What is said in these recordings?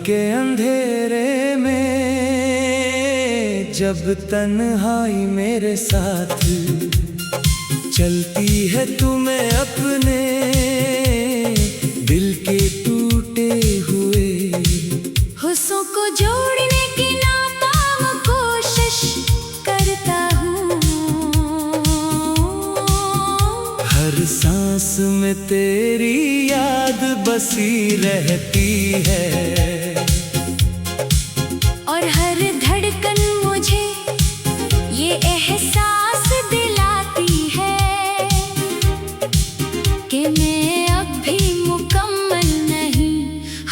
के अंधेरे में जब तन्हाई मेरे साथ चलती है तुम्हें अपने दिल के टूटे हुए हुस्सों को जोड़ने की नाकाम कोशिश करता हूँ। हर सांस में तेरी याद बसी रहती है और हर धड़कन मुझे ये एहसास दिलाती है कि मैं अब भी मुकम्मल नहीं,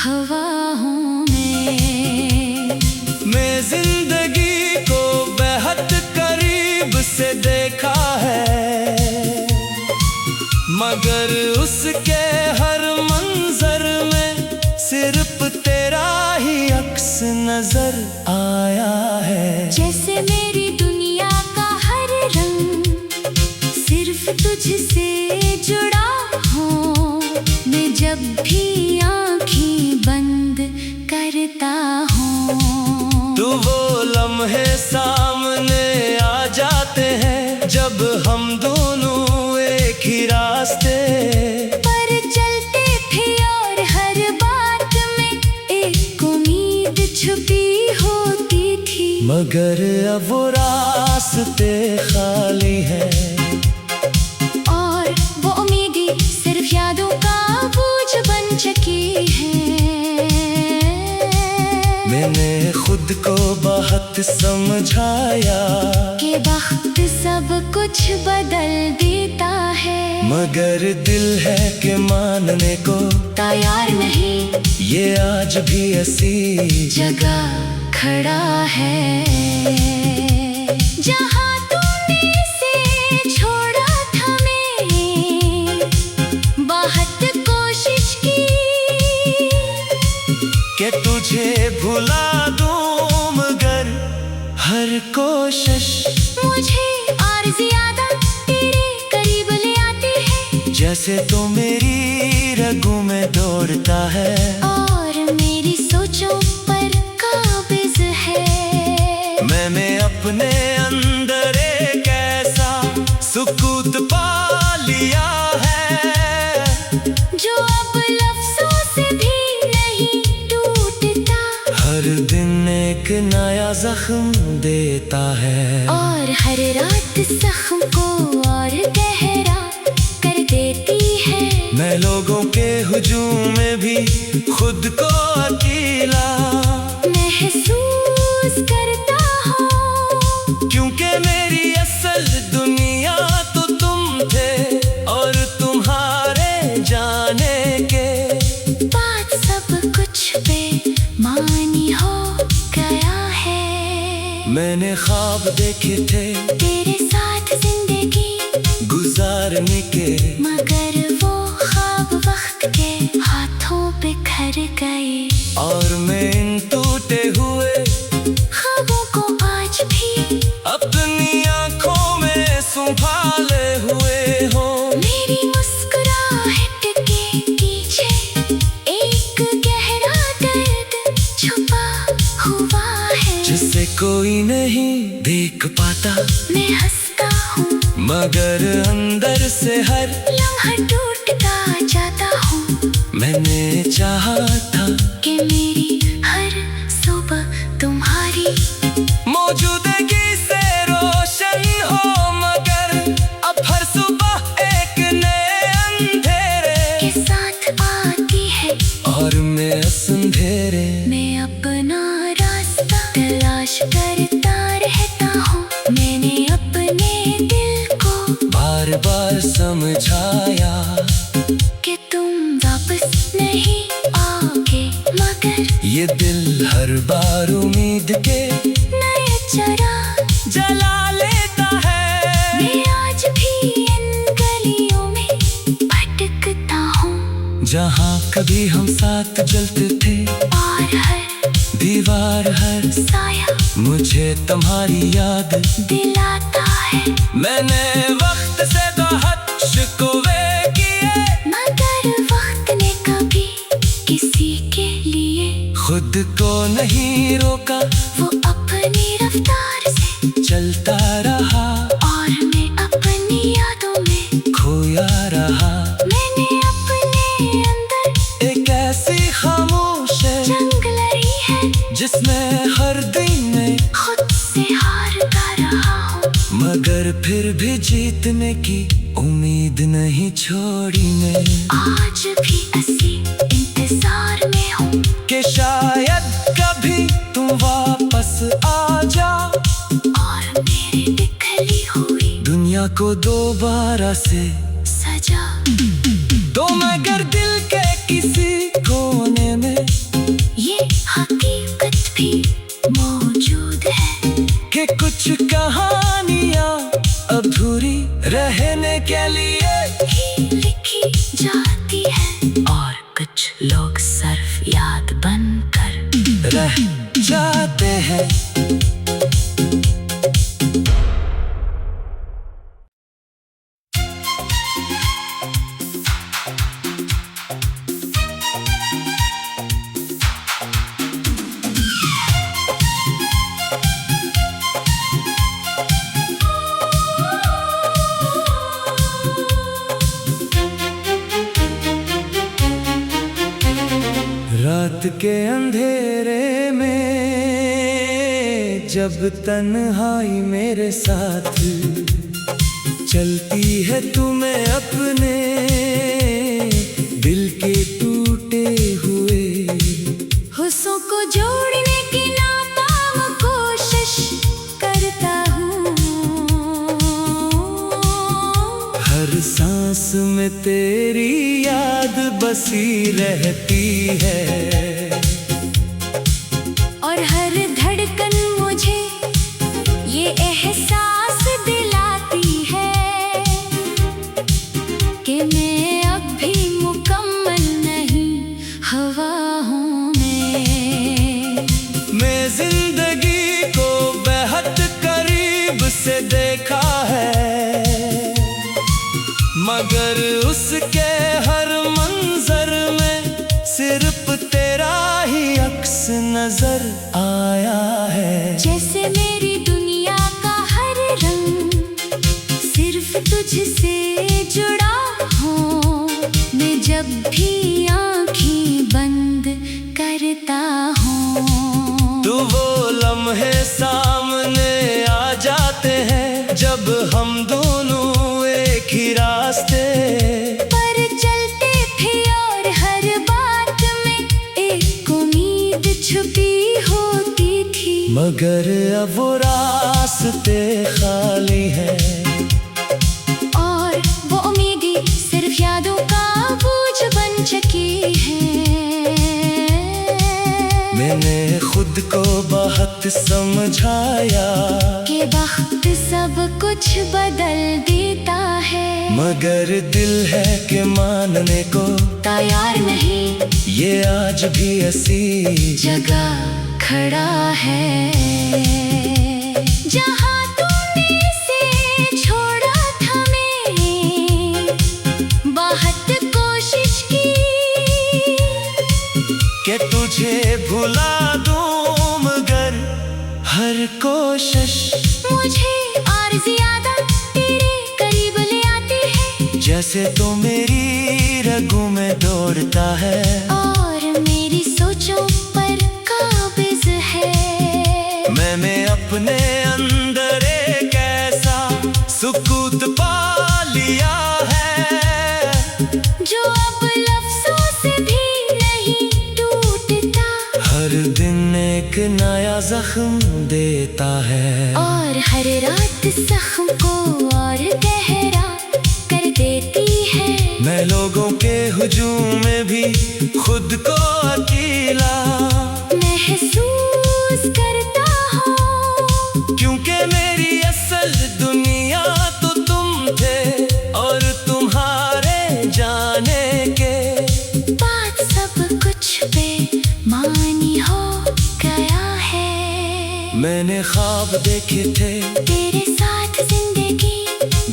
हवा हूँ मैं जिंदगी को बेहद करीब से देखा है, मगर उसके हर मंजर में सिर्फ तेरा ही अक्स नजर आया है। जैसे मेरी दुनिया का हर रंग सिर्फ तुझसे जुड़ा हो। मैं जब भी आँखें बंद करता हूँ तो वो लम्हे सामने आ जाते हैं जब हम दोनों एक ही रास्ते पर चलते थे और हर बात में एक उम्मीद छुपी होती थी। मगर अब वो रास्ते खाली हैं और वो उम्मीदें सिर्फ यादों का बोझ बन चुकी हैं। मैंने खुद को बहुत समझाया कि वक्त सब कुछ बदल देता है, मगर दिल है कि मानने को तैयार नहीं। ये आज भी ऐसी जगह खड़ा है जहाँ तूने से छोड़ा था। मैं बहुत कोशिश की कि तुझे भुला दूं, मगर हर कोशिश मुझे और ज्यादा तेरे करीब ले आती है। जैसे तो मेरी रगों में दौड़ता है और मेरी सोचों पर काबिज है। मैंने अपने अंदर एक ऐसा सुकूत पा लिया है जो अब लफ्जों से भी नहीं टूटता। हर दिन एक नया जख्म देता है और हर रात जख्म को और गहरा कर देती है। मैं लोगों के हुजूम में भी खुद को अकेला महसूस करता हूँ, क्योंकि मेरी असल दुनिया तो तुम थे और तुम्हारे जाने के बात सब कुछ बेमानी हो गया है। मैंने ख्वाब देखे थे तेरे साथ जिंदगी गुजारने के, मगर वो ख्वाब वक्त के हाथों बिखर गए। और मैं इन टूटे हुए ख्वाबों को आज भी अपनी आंखों में संभाले हुए हो। मेरी मुस्कुराहट के पीछे एक गहरा दर्द छुपा हुआ है जिसे कोई नहीं देख पाता। मैं हंसता हूँ मगर अंदर से हर लम्हा टूटता जाता हूँ। मैंने चाहा था कि मेरी हर सुबह तुम्हारी मौजूदगी से रोशन हो, मगर अब हर सुबह एक नए अंधेरे के साथ आती है। और मैं इस अंधेरे मैं अपना रास्ता तलाश करता रहता हूँ। मैंने अपने दिल को बार बार समझाया कि तुम वापस नहीं आओगे, मगर ये दिल हर बार उम्मीद के नए चरा जला लेता है। मैं आज भी इन गलियों में भटकता हूँ जहाँ कभी हम साथ चलते थे और हर दीवार हर साया मुझे तुम्हारी याद दिलाता है। मैंने वक्त से बहुत शिकवे किए, मगर वक्त ने कभी किसी के लिए खुद खुद को नहीं रोका, वो अपनी रफ्तार से चलता रहा और मैं अपनी यादों में खोया रहा। मैंने अपने अंदर एक ऐसी खामोश जंग लड़ी है जिसमें हर दिन मैं खुद से हारता रहा हूँ, मगर फिर भी जीतने की उम्मीद नहीं छोड़ी मैं। आज भी ऐसी इंतजार में हूँ कि शायद कभी तुम वापस आ जाओ और मेरी बिखरी हुई दुनिया को दोबारा से सजा दो, मगर दिल के किसी कोने में ये हकीकत भी मौजूद है कि कुछ कहानियाँ अधूरी रहने के लिए ही लिखी जाती है और कुछ लोग सिर्फ याद बनकर रह जाते हैं। रात के अंधेरे में जब तन्हाई मेरे साथ चलती है, तुम्हें अपने दिल के टूटे हुए हुस्सों को जोड़ने की नाकाम कोशिश करता हूँ, हर सांस में तेरी याद बसी रहती है और हर धड़कन मुझे ये एहसास दिलाती है कि मैं अब भी मुकम्मल नहीं, हवा हूँ मैं जिंदगी को बेहद करीब से देखा है, मगर उसके हर मंजर में सिर्फ तेरा ही अक्स नजर आया है। जैसे मेरी दुनिया का हर रंग सिर्फ तुझसे जुड़ा हो, मैं जब भी आँखें बंद करता हूँ तो वो लम्हे सामने आ जाते हैं जब हम दोनों एक ही रास्ते पर चलते थे और हर बात में एक उम्मीद छुपी होती थी, मगर अब वो रास्ते खाली हैं और वो उम्मीदें सिर्फ यादों का बोझ बन चुकी हैं। मैंने खुद को बहुत समझाया कि वक्त सब कुछ बदल देता है, मगर दिल है कि मानने को तैयार नहीं, ये आज भी ऐसी जगह खड़ा है जहाँ तूने से छोड़ा था। मैं बहुत कोशिश की कि तुझे भुला दूं, मगर हर कोशिश मुझे और ज्यादा तेरे करीब ले आती है, जैसे तो मेरी रगों में दौड़ता है और मेरी सोचों पर काबिज है। मैंने अपने अंदर एक ऐसा सुकूत पा लिया है जो अब लफ्जों से भी नहीं टूटता, हर दिन एक नया जख्म देता है और हर रात जख्म को और गहरा कर देती है। मैं लोगों के हुजूम में भी खुद को अकेला महसूस करता हूँ, क्योंकि मेरी असल दुनिया तो तुम थे और तुम्हारे जाने के बात सब कुछ बेमानी हो गया है। मैंने ख्वाब देखे थे तेरे साथ जिंदगी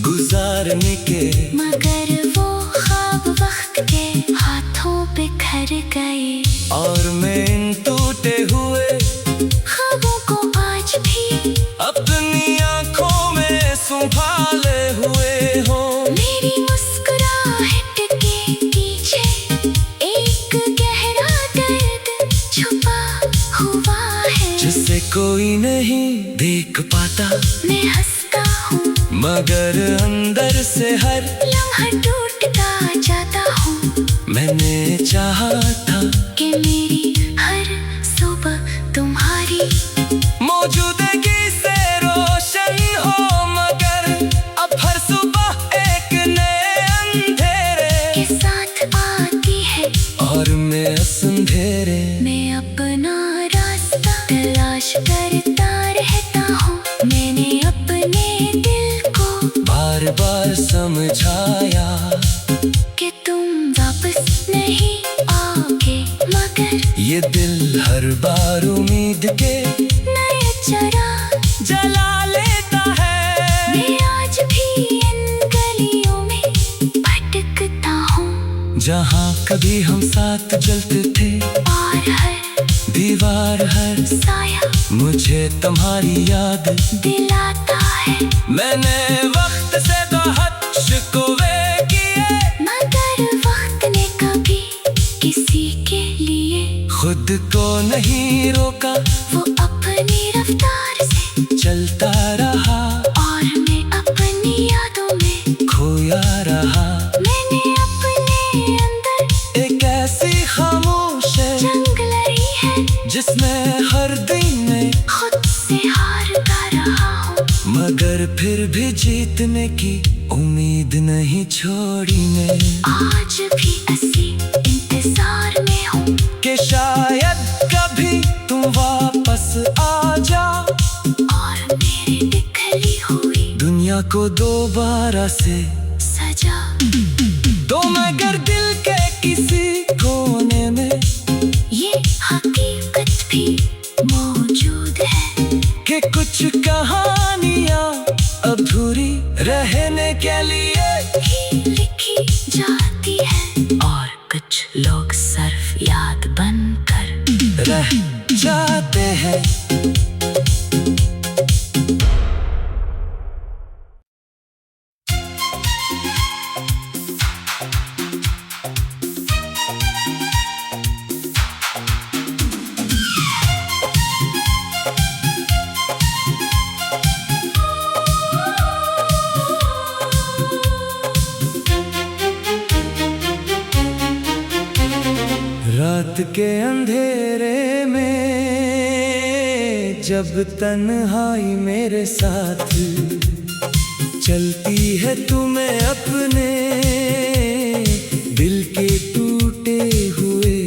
गुजारने के, मगर वो ख्वाब वक्त के हाथों बिखर गए और मैं इन टूटे हर लम्हा टूटता जाता हूँ। मैंने चाहा था कि मेरी हर सुबह तुम्हारी मौजूदगी से रोशन हो, मगर अब हर सुबह एक नए अंधेरे के साथ आती है। और मैं अंधेरे मैं अपना रास्ता तलाश करता रहता हूँ। मैंने अपने दिल को बार बार समझाया कि तुम वापस नहीं आओगे, मगर ये दिल हर बार उम्मीद के नए चरा जला लेता है। मैं आज भी इन गलियों में भटकता हूँ, जहाँ कभी हम साथ चलते थे, और हर दीवार हर साया मुझे तुम्हारी याद दिलाता है। मैंने वक्त से बहुत शिकवे किए, मगर वक्त ने कभी किसी के लिए खुद को नहीं रोका, वो अपनी रफ्तार से चलता रहा और मैं अपनी यादों में खोया रहा। मैंने अपने अंदर एक ऐसी खामोश जंग लड़ी है, जिसमें हर दिन में खुद से हारता रहा हूँ। मगर फिर भी जीतने की उम्मीद नहीं छोड़ी मैं, आज भी ऐसी इंतजार में हूँ कि शायद कभी तुम वापस आ जाओ और मेरी बिखरी हुई दुनिया को दोबारा से सजा दो। मगर दिल के किसी कोने में ये हकीकत भी मौजूद है कि कुछ कहानियाँ अधूरी रहने के लिए कि लिखी जाती है, और कुछ लोग सिर्फ याद बनकर रह जाते हैं। रात के अंधेरे में जब तन्हाई मेरे साथ चलती है, तुम्हें अपने दिल के टूटे हुए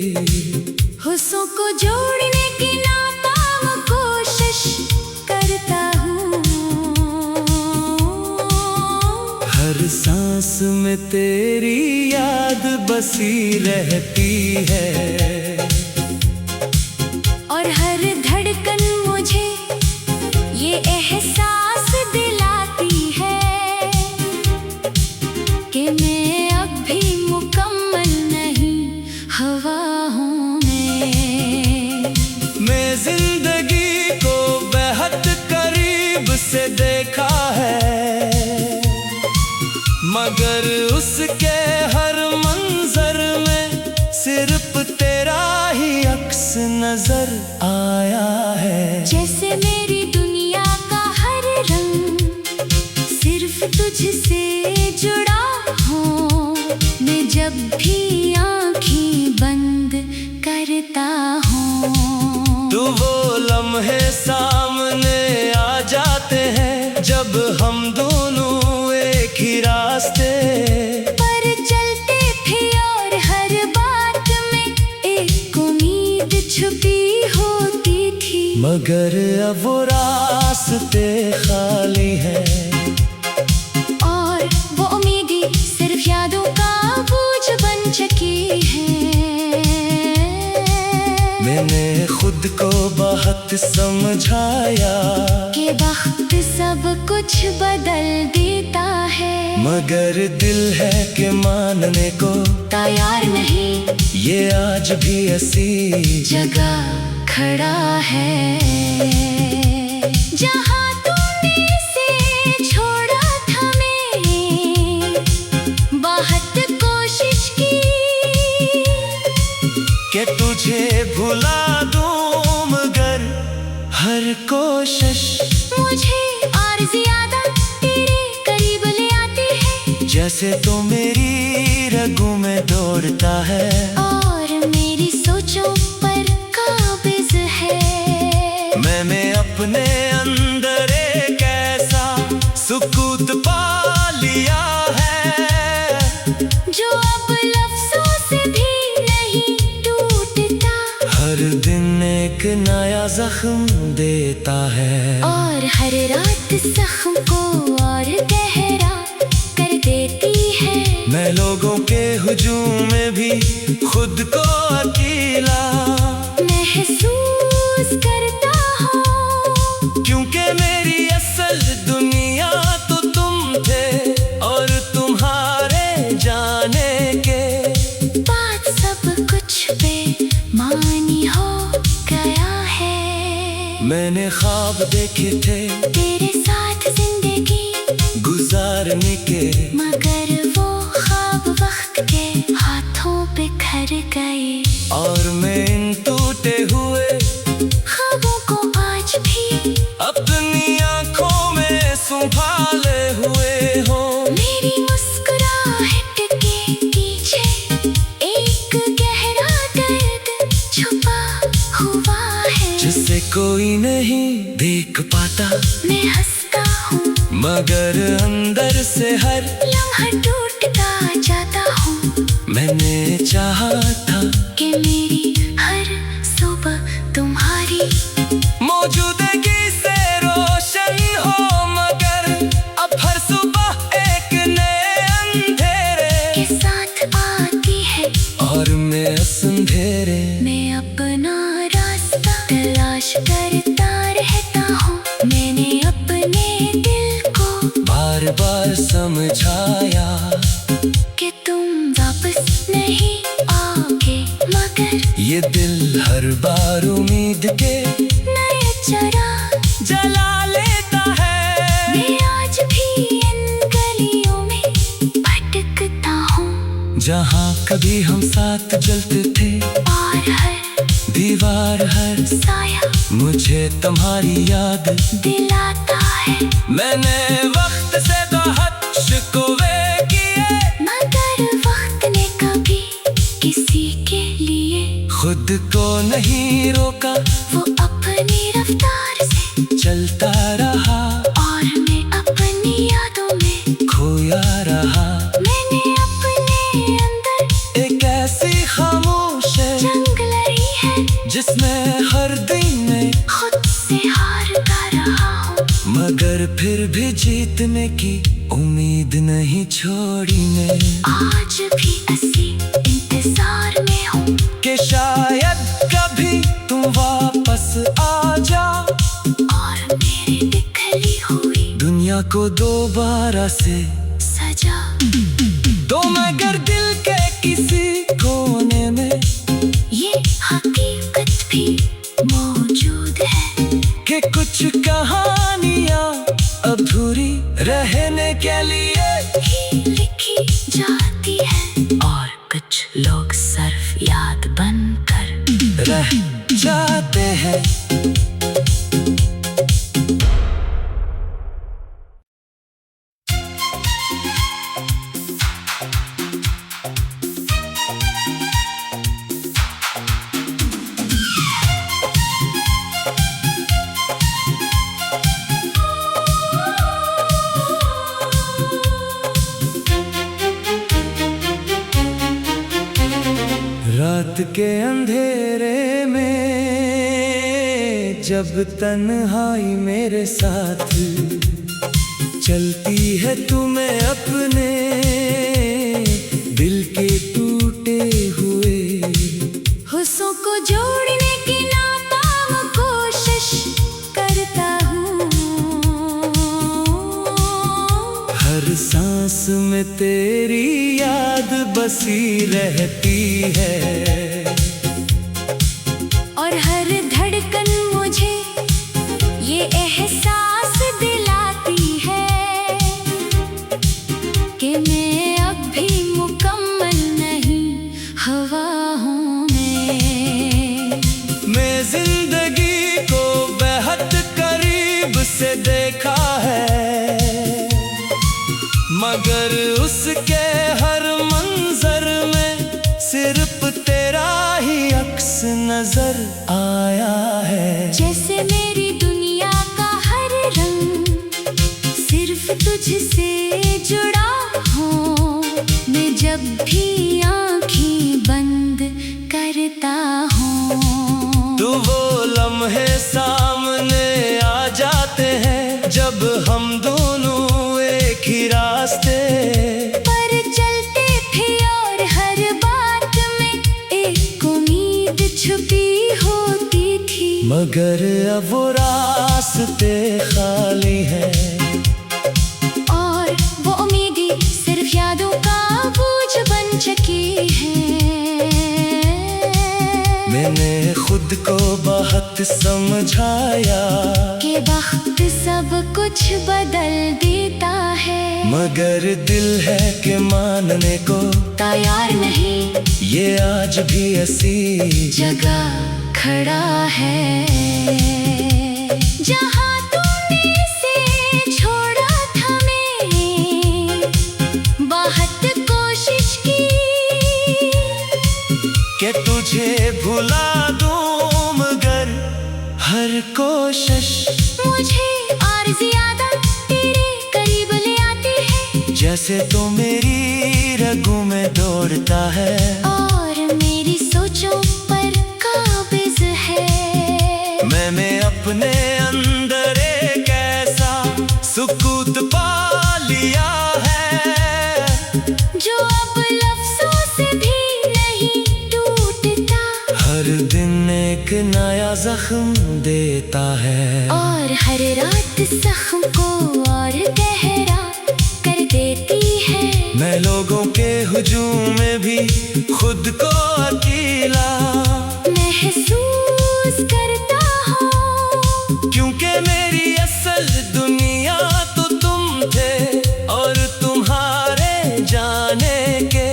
हुस्सों को जोड़ने की नाकाम कोशिश करता हूँ। हर सांस में तेरी याद बसी रहती है, और हर धड़कन मुझे ये एहसास दिलाती है कि मैं अब भी मुकम्मल नहीं, हवा हूँ मैं जिंदगी को बेहद करीब से देखा है, मगर उसके हर मंजर में सिर्फ तेरा ही अक्स नजर आया है। जैसे मेरी दुनिया का हर रंग सिर्फ तुझसे जुड़ा हो। मैं जब भी आँखें बंद करता हूँ, तो वो लम्हे सामने आ जाते हैं, जब हम दोनों एक ही रास्ते पर चलते थे, और हर बात में एक उम्मीद छुपी होती थी। मगर अब वो रास्ते खाली हैं, और वो उम्मीदें सिर्फ यादों का बोझ बन चुकी हैं। मैंने खुद को बहुत समझाया कि वक्त सब कुछ बदल देता है, मगर दिल है कि मानने को तैयार नहीं। ये आज भी ऐसी जगह खड़ा है जहाँ तूने इसे छोड़ा था। मैंने बहुत कोशिश की कि तुझे भुला दूं, मगर हर कोशिश मुझे और ज्यादा तेरे करीब ले आती है। जैसे से तो मेरी रगों में दौड़ता है, और मेरी सोचों पर काबिज है। मैंने अपने अंदर एक ऐसा सुकूत पा लिया है, जो अब लफ्जों से भी नहीं टूटता। हर दिन एक नया जख्म देता है, और हर रात जख्म को और गहरा कर देती है। मैं लोगों के हुजूम में भी खुद को अकेला महसूस करता हूँ, क्योंकि मेरी असल दुनिया तो तुम थे, और तुम्हारे जाने के बात सब कुछ बेमानी हो गया है। मैंने ख्वाब देखे थे तेरे साथ जिंदगी गुजारने के, मगर वो ख्वाब वक्त के हाथों बिखर गए। और मैं इन टूटे हुए ख्वाबों को आज भी अपनी आंखों में संभाले हुए हो। मेरी मुस्कुराहट के पीछे एक गहरा दर्द छुपा हुआ है, जिसे कोई नहीं देख पाता, मैं हंसता हूँ मगर अंदर से हर लम्हा टूटता जाता हूँ। मैंने चाहा था कि मेरी हर सुबह तुम्हारी मौजूदगी से रोशन हो, मगर अब हर सुबह एक नए अंधेरे के साथ आती है। और मैं अंधेरे मैं अपना रास्ता तलाश करता रहता हूँ। मैंने अपने दिल को बार बार समझाया कि तुम वापस नहीं आओगे, मगर ये दिल हर बार उम्मीद के नए चरा जला लेता है। मैं आज भी इन गलियों में भटकता हूँ, जहाँ कभी हम साथ चलते थे, और हर दीवार हर साया मुझे तुम्हारी याद दिलाता है। मैंने वक्त से बहुत शिकवे किए, मगर वक्त ने कभी किसी के लिए खुद को नहीं रोका, वो अपनी रफ्तार से चलता रहा, और मैं अपनी यादों में खोया रहा। मैंने अपने अंदर एक ऐसी खामोश जंग लड़ी है, जिसमें हर दिन में खुद से हारता रहा हूँ। मगर फिर भी जीतने की उम्मीद नहीं छोड़ी मैं, आज भी ऐसी इंतजार में हूँ कि शायद कभी तुम वापस आ जाओ, और मेरी बिखरी हुई दुनिया को दोबारा से सजा दो, मगर दिल के किसी कोने में ये हकीकत भी मौजूद है कि कुछ कहानियाँ अधूरी रहने के लिए ही लिखी जाती है, और कुछ लोग सिर्फ याद बनकर रह जाते हैं। रात के अंधेरे में जब तन्हाई मेरे साथ चलती है, तुम्हें अपने दिल के टूटे हुए हुस्सों को जोड़ने की नाकाम कोशिश करता हूँ। हर सांस में तेरी याद बसी रहती है, और हर धड़कन मुझे ये एहसास दिलाती है कि मैं अब भी मुकम्मल नहीं हवाओं में। मैं जिंदगी को बेहद करीब से देखा है, मगर उस उसके हर मंजर में सिर्फ तेरा ही अक्स नजर आया है। जैसे मेरी दुनिया का हर रंग सिर्फ तुझसे जुड़ा हो। मैं जब भी आँखें बंद करता हूँ तो वो लम्हे सामने आ जाते हैं जब हम दोनों एक ही रास्ते पर चलते थे और हर बात में एक उम्मीद छुपी होती थी। मगर अब वो रास्ते खाली हैं और वो उम्मीदें सिर्फ यादों का बोझ बन चुकी हैं। मैंने खुद को बहुत समझाया कि वक्त सब कुछ बदल देता है, मगर दिल है कि मानने को तैयार नहीं। ये आज भी ऐसी जगह खड़ा है जहाँ तुमने इसे छोड़ा था। मैंने बहुत कोशिश की कि तुझे भुला दूं, मगर हर कोशिश मुझे और ज्यादा तेरे करीब ले आती है। जैसे तो मेरी रगों में दौड़ता है और मेरी सोचों पर काबिज है। मैंने अपने अंदर एक ऐसा सुकूत पा लिया है जो अब लफ्जों से भी नहीं टूटता। हर दिन एक नया जख्म देता है और हर रात जख्म को और गहरा कर देती है। मैं लोगों के हुजूम में भी खुद को अकेला महसूस करता हूँ, क्योंकि मेरी असल दुनिया तो तुम थे और तुम्हारे जाने के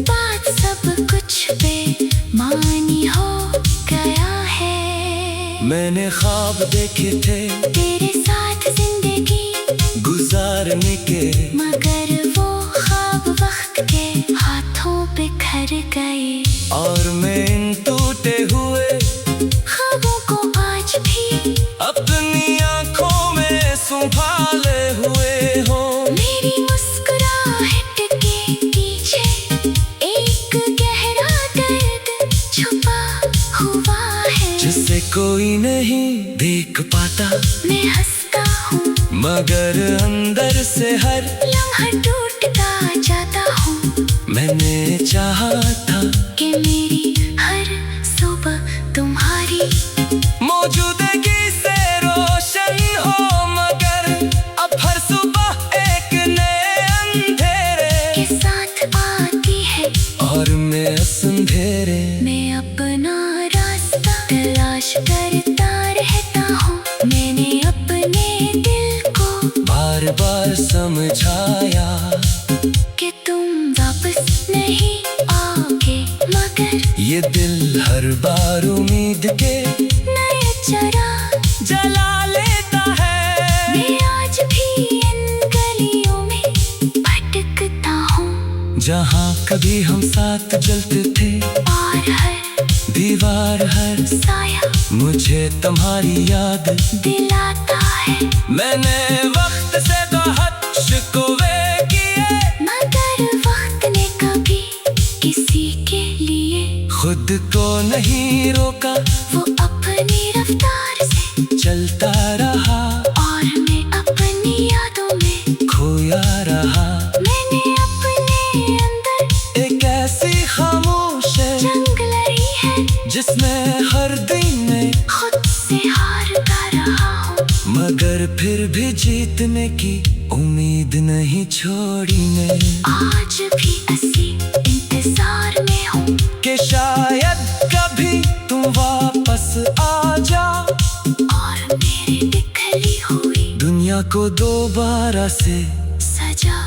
बात सब कुछ बेमानी हो गया है। मैंने ख्वाब देखे थे तेरे साथ जिंदगी गुजारने के, मगर वो ख्वाब वक्त के हाथों बिखर गए। और मैं इन टूटे हुए ख्वाबों को आज भी अपनी आंखों में संभाले हुए हो। मेरी मुस्कुराहट के पीछे एक गहरा दर्द छुपा हुआ है, जिसे कोई नहीं देख पाता। मैं हंसता हूँ मगर अंदर से हर लम्हा टूटता जाता हूँ। मैंने चाहा था कि मेरी हर सुबह तुम्हारी मौजूदगी से रोशन हो, मगर अब हर सुबह एक नए अंधेरे के साथ आती है। और मैं अंधेरे मैं अपना रास्ता तलाश करता रहता हूँ। मैंने अपने दिल को बार बार समझाया कि तुम वापस नहीं आओगे, मगर ये दिल हर बार उम्मीद के नए चरा जला लेता है। मैं आज भी इन गलियों में भटकता हूँ जहाँ कभी हम साथ जलते थे, और हर दीवार हर साया मुझे तुम्हारी याद दिलाता है। मैंने वक्त से बहुत शिकवे किए, मगर वक्त ने कभी किसी के लिए खुद को नहीं रोका, वो अपनी रफ्तार से चलता रहा और मैं अपनी यादों में खोया रहा। मैंने अपने अंदर एक ऐसी खामोश जंग लड़ी है जिसमें हर दिन मैं खुद से हारता रहा हूँ। मगर फिर भी जीतने की उम्मीद नहीं छोड़ी मैं, आज भी इसी इंतजार में हूँ कि शायद कभी तुम वापस आ जाओ और मेरी बिखरी हुई दुनिया को दोबारा से सजा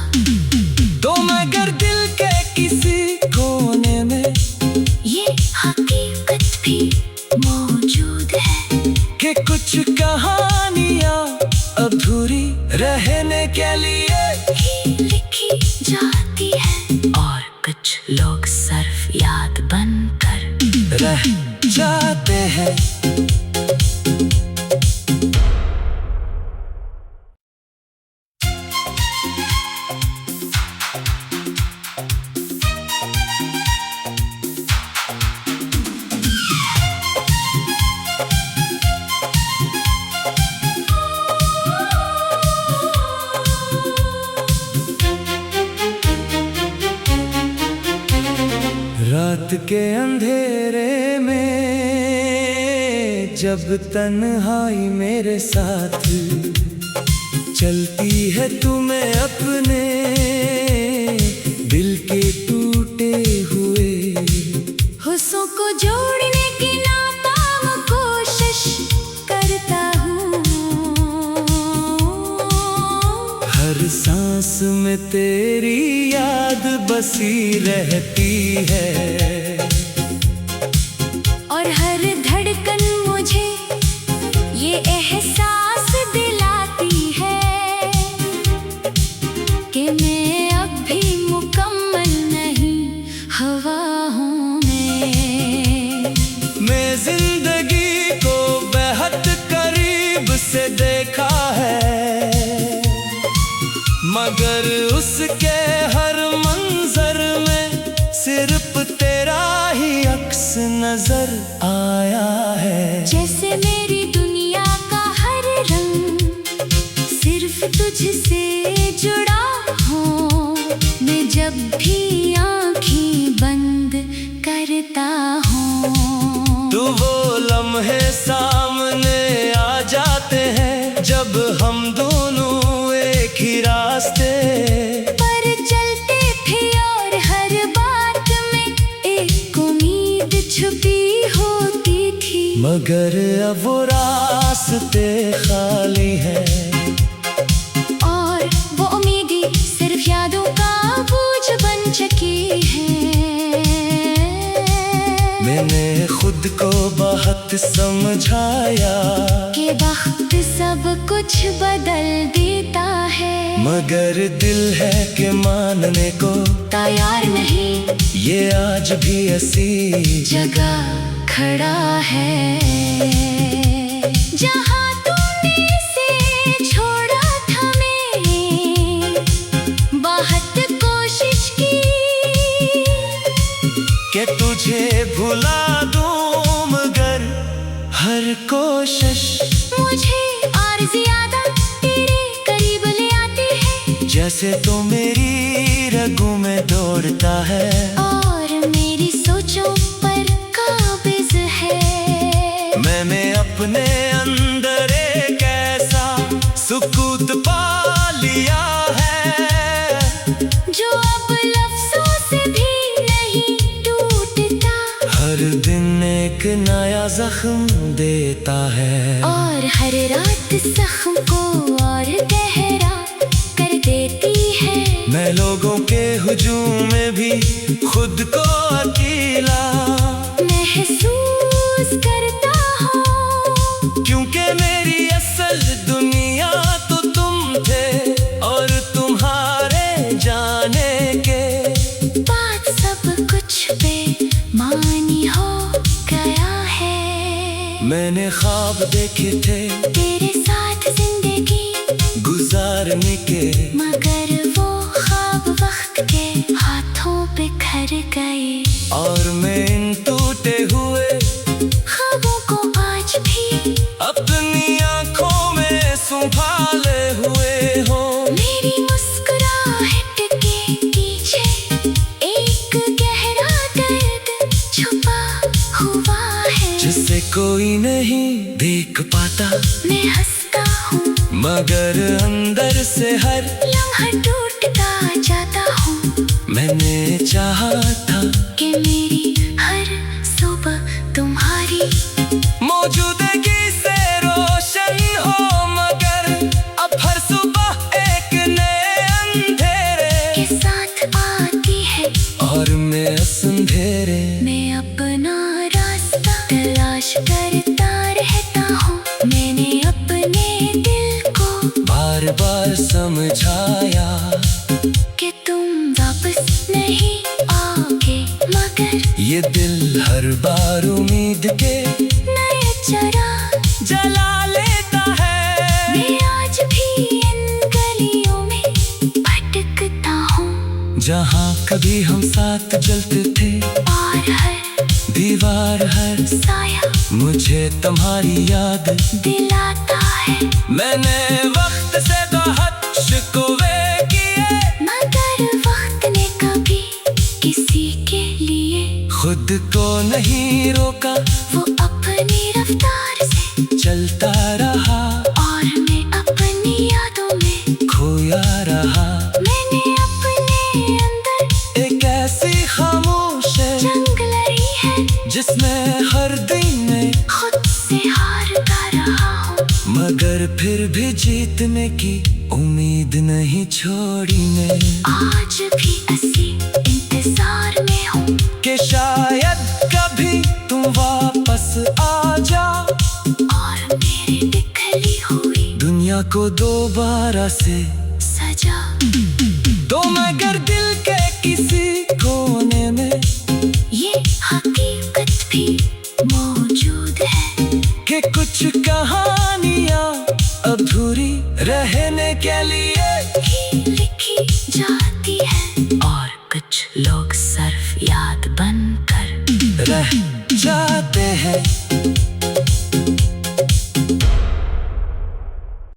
तो मगर दिल के किसी कोने में ये हकीकत भी मौजूद है कि कुछ कहानियाँ अधूरी रहने के लिए ही लिखी जा हैं और कुछ लोग सिर्फ याद बनकर रह जाते हैं। रात के अंधेरे में जब तन्हाई मेरे साथ चलती है तुम्हें अपने दिल के टूटे हुए हुस्सों को जोड़ने की नाकाम कोशिश करता हूँ। हर सांस में तेरी याद बसी रहती है और हर धड़कन मुझे ये एहसास दिलाती है कि मैं अब भी मुकम्मल नहीं हवाओं में। मैं जिंदगी को बेहद करीब से देखा है, मगर उसके हर मंजर में सिर्फ तेरा ही अक्स नजर आया है। जैसे मेरी दुनिया का हर रंग सिर्फ तुझसे जुड़ा हो। मैं जब भी आँखें बंद करता हूँ तो वो लम्हे सामने आ जाते हैं जब हम दोनों एक ही रास्ते पर चलते थे और हर बात में एक उम्मीद छुपी होती थी। मगर अब वो रास्ते खाली हैं और वो उम्मीदें सिर्फ यादों का बोझ बन चुकी हैं। मैंने खुद को बहुत समझाया कि वक्त सब कुछ बदल देता है, मगर दिल है कि मानने को तैयार नहीं। ये आज भी ऐसी जगह खड़ा है जहाँ तूने से छोड़ा था। मैं बहुत कोशिश की कि तुझे भुला दूं, मगर हर कोशिश मुझे और ज्यादा तेरे करीब ले आती है। जैसे तो मेरी रगों में दौड़ता है और मेरी सोचों पर काबिज है। मैंने अपने अंदर एक ऐसा सुकूत पा लिया है जो अब लफ्जों से भी नहीं टूटता। हर दिन एक नया जख्म देता है और हर रात जख्म को और गहरा कर देती है। मैं लोगों के हुजूम में भी खुद को अकेला महसूस करता हूँ, क्योंकि मेरी असल दुनिया तो तुम थे और तुम्हारे जाने के बात सब कुछ बेमानी हो गया है। मैंने ख्वाब देखे थे तेरे साथ जिंदगी गुजारने के, मगर वो ख्वाब वक्त के हाथों बिखर गए। और मैं इन टूटे हुए ख्वाबों को आज भी अपनी आंखों में संभाले हुए हो। मेरी मुस्कुराहट के पीछे एक गहरा दर्द छुपा हुआ है, जिसे कोई नहीं देख पाता। मैं हंसता हूँ मगर अंदर से हर लम्हा टूटता जाता हूँ। मैंने चाहा था कि मेरी हर सुबह तुम्हारी मौजूदगी से रोशन हो, मगर अब हर सुबह एक नए अंधेरे के साथ आती है। और मैं अंधेरे मैं अपना रास्ता तलाश करता रहता हूँ। मैंने अपने दिल को बार बार समझाया कि तुम वापस नहीं आगे, मगर ये दिल हर बार उम्मीद के नए चिराग जला लेता है। मैं आज भी इन गलियों में भटकता हूँ, जहाँ कभी हम साथ चलते थे, और हर दीवार हर साया मुझे तुम्हारी याद दिलाता है। मैंने वक्त से बहुत शिकवे किए, मगर वक्त ने कभी किसी के लिए खुद को नहीं रोका, वो अपनी रफ्तार से चलता रहा और मैं अपनी यादों में खोया रहा। मैंने अपने अंदर एक ऐसी खामोश जंग लड़ी है, जिसमें हर दिन में खुद से हारता रहा हूँ, मगर फिर भी जीतने की उम्मीद नहीं छोड़ी मैं। आज भी ऐसी इंतजार में हूँ कि शायद कभी तुम वापस आ जाओ, और मेरी बिखरी हुई दुनिया को दोबारा से सजा दो, मगर दिल के किसी कोने में ये हकीकत भी मौजूद है कि कुछ कहानियाँ अधूरी रहने के लिए ही लिखी जाती है, और कुछ लोग सिर्फ याद बनकर रह जाते हैं।